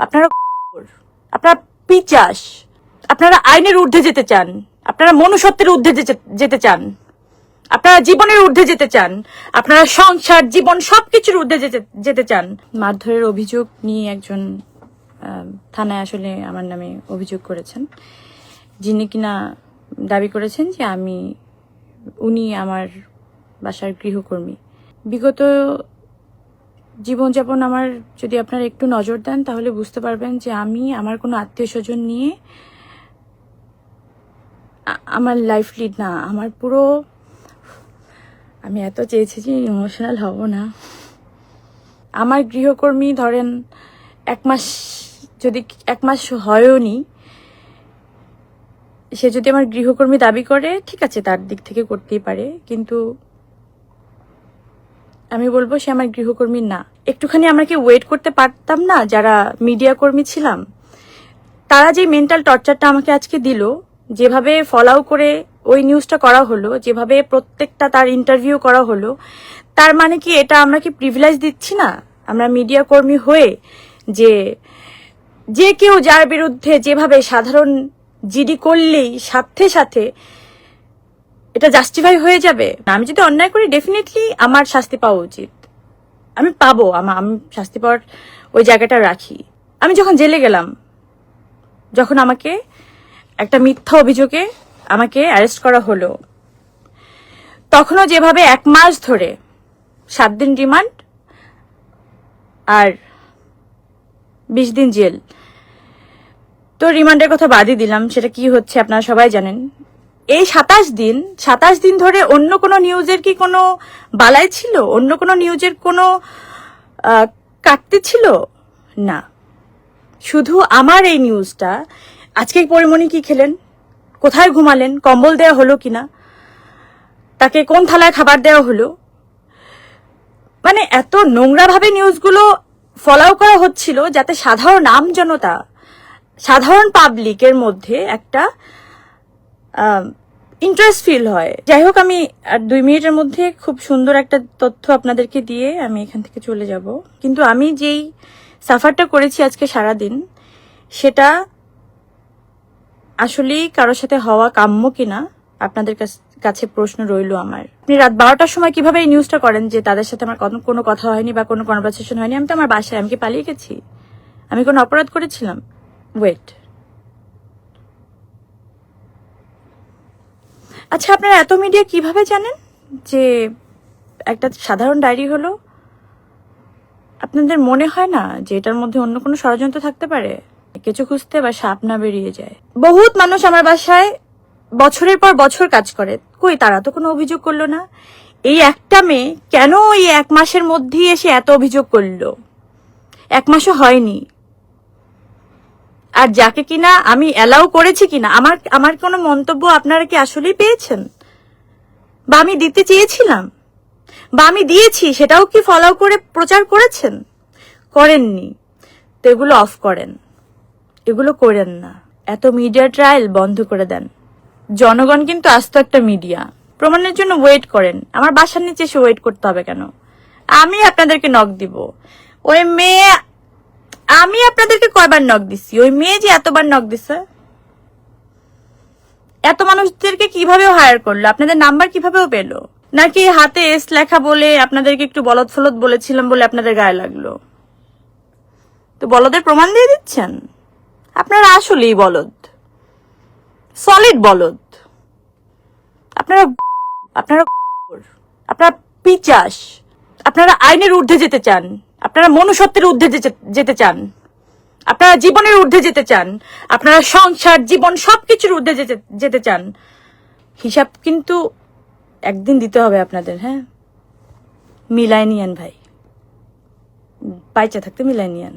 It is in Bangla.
আপনারা আপনারা পিচাস, আপনারা আইনের ঊর্ধ্বে যেতে চান, আপনারা মনুষ্যত্বের ঊর্ধ্বে যেতে চান, আপনারা জীবনের ঊর্ধ্বে যেতে চান, আপনারা সংসার জীবন সবকিছুর ঊর্ধ্বে যেতে চান। মারধরের অভিযোগ নিয়ে একজন থানায় আসলে আমার নামে অভিযোগ করেছেন, যিনি কিনা দাবি করেছেন যে উনি আমার বাসার গৃহকর্মী। বিগত জীবনযাপন আমার যদি আপনারা একটু নজর দেন তাহলে বুঝতে পারবেন যে আমি আমার কোনো আত্মীয় স্বজন নিয়ে আমার লাইফ লিড না। আমার পুরো, আমি এত চেয়েছি যে ইমোশনাল হব না। আমার গৃহকর্মী ধরেন এক মাস হয়ওনি, সে যদি আমার গৃহকর্মী দাবি করে ঠিক আছে, তার দিক থেকে করতেই পারে, কিন্তু আমি বলবো সে আমার গৃহকর্মী না। একটুখানি আমাকে ওয়েট করতে পারতাম না? যারা মিডিয়া কর্মী ছিলাম তারা যে মেন্টাল টর্চারটা আমাকে আজকে দিল, যেভাবে ফলাও করে ওই নিউজটা করা হলো, যেভাবে প্রত্যেকটা তার ইন্টারভিউ করা হলো, তার মানে কি এটা আমরা কি প্রিভিলেজ দিচ্ছি না আমরা মিডিয়া কর্মী হয়ে, যে কেউ যার বিরুদ্ধে যেভাবে সাধারণ জিডি করলেই সাথে সাথে এটা জাস্টিফাই হয়ে যাবে? আমি যদি অন্যায় করি ডেফিনেটলি আমার শাস্তি পাওয়া উচিত, আমি পাবো, আমি শাস্তি পাওয়ার ওই জায়গাটা রাখি। আমি যখন জেলে গেলাম, যখন আমাকে একটা মিথ্যা অভিযোগে আমাকে অ্যারেস্ট করা হলো, তখনও যেভাবে 1 মাস ধরে 7 দিন রিমান্ড আর 20 দিন জেল, তো রিমান্ডের কথা বাদই দিলাম, সেটা কি হচ্ছে আপনারা সবাই জানেন। এই 27 দিন ধরে অন্য কোনো নিউজের কি কোনো বালাই ছিল? অন্য কোনো নিউজের কোনো কাটতে ছিল না, শুধু আমার এই নিউজটা। আজকে পরিমণি কি খেলেন, কোথায় ঘুমালেন, কম্বল দেওয়া হলো কিনা, তাকে কোন থালায় খাবার দেওয়া হলো, মানে এত নোংরাভাবে নিউজগুলো ফলো করা হচ্ছিল যাতে সাধারণ আমজনতা, সাধারণ পাবলিকের মধ্যে একটা ইন্টারেস্ট ফিল হয়। যাই হোক, আমি আর 2 মিনিটের মধ্যে খুব সুন্দর একটা তথ্য আপনাদেরকে দিয়ে আমি এখান থেকে চলে যাব। কিন্তু আমি যেই সাফারটা করেছি আজকে সারাদিন, সেটা আসলেই কারোর সাথে হওয়া কাম্য কিনা আপনাদের কাছে প্রশ্ন রইল আমার। আপনি রাত 12টার সময় কিভাবে এই নিউজটা করেন যে তাদের সাথে আমার কোনো কথা হয়নি বা কোনো কনভারসেশন হয়নি? আমি তো আমার বাসায়, আমি কি পালিয়ে গেছি? আমি কোনো অপরাধ করেছিলাম? ওয়েট, আচ্ছা, আপনারা এত মিডিয়া কিভাবে জানেন যে একটা সাধারণ ডায়েরি হলো? আপনাদের মনে হয় না যে এটার মধ্যে অন্য কোনো ষড়যন্ত্র থাকতে পারে? কিছু খুঁজতে বা সাপ না বেরিয়ে যায়। বহুত মানুষ আমার বাসায় বছরের পর বছর কাজ করে, কই তারা তো কোনো অভিযোগ করলো না। এই একটা মেয়ে কেন এই 1 মাসের মধ্যেই এসে এত অভিযোগ করলো? 1 মাসও হয়নি। আর যাকে কিনা আমি অ্যালাউ করেছি কিনা, আমার কোনো মন্তব্য আপনারা কি আসলেই পেয়েছেন? বা আমি দিতে চেয়েছিলাম, বা আমি দিয়েছি, সেটাও কি ফলো করে প্রচার করেছেন? করেননি। তো এগুলো অফ করেন, এগুলো করেন না। এত মিডিয়া ট্রায়াল বন্ধ করে দেন। জনগণ কিন্তু আস্ত একটা মিডিয়া, প্রমাণের জন্য ওয়েট করেন। আমার বাসার নিচে এসে ওয়েট করতে হবে কেন? আমি আপনাদেরকে নক দিব। ওই মেয়ে, আমি আপনাদেরকে কয়বার নক দিছি? ওই মেয়ে যে এতবার নক দিছে, এত মানুষদেরকে কিভাবে হায়ার করলো? আপনাদের নাম্বার কিভাবেও পেলো? নাকি হাতে এস লেখা বলে আপনাদেরকে একটু বলদ ফলদ বলেছিলাম বলে আপনাদের গায়ে লাগলো? তো বলদের প্রমাণ দিয়ে দিচ্ছেন আপনারা, আসলেই বলদ, সলিড বলদ আপনারা। আপনারা আপনারা পিচাস, আপনারা আইনের ঊর্ধ্বে যেতে চান, আপনারা মনুষ্যত্বের ঊর্ধ্বে যেতে চান, আপনারা জীবনের ঊর্ধ্বে যেতে চান, আপনারা সংসার জীবন সবকিছুর ঊর্ধ্বে যেতে চান। হিসাব কিন্তু একদিন দিতে হবে আপনাদের। হ্যাঁ, মিলাই নিয়েন ভাই, বাইচা থাকতে মিলাই নিয়েন।